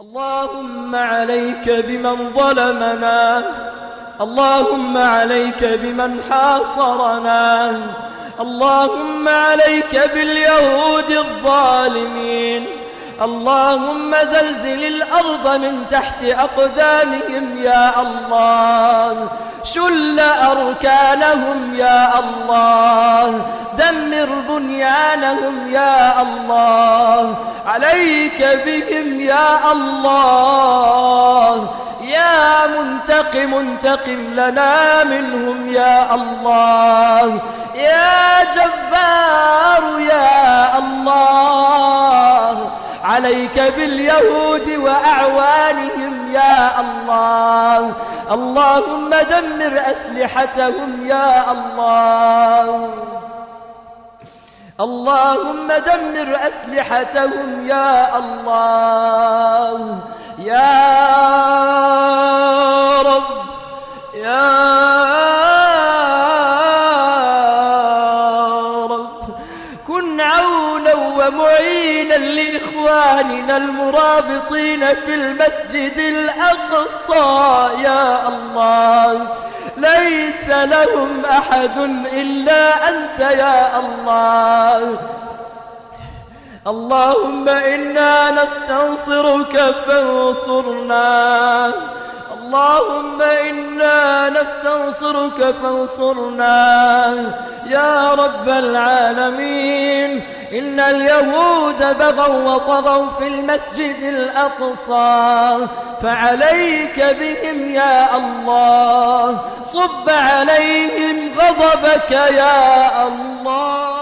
اللهم عليك بمن ظلمنا، اللهم عليك بمن حاصرنا، اللهم عليك باليهود الظالمين، اللهم زلزل الأرض من تحت أقدامهم يا الله، شل أركانهم يا الله، دمر بنيانهم يا الله، عليك بهم يا الله، يا منتقم انتقم لنا منهم يا الله، يا جبار يا الله، عليك باليهود وأعوانهم يا الله، اللهم دمر أسلحتهم يا الله، اللهم دمر أسلحتهم يا الله، يا رب يا رب، كن عونا ومعينا لإخواننا المرابطين في المسجد الأقصى يا الله، ليس لهم أحد إلا أنت يا الله، اللهم إنا نستنصرك فانصرنا، اللهم إنا نستنصرك فانصرنا يا رب العالمين. إن اليهود بغوا وطغوا في المسجد الأقصى، فعليك بهم يا الله، صب عليهم غضبك يا الله.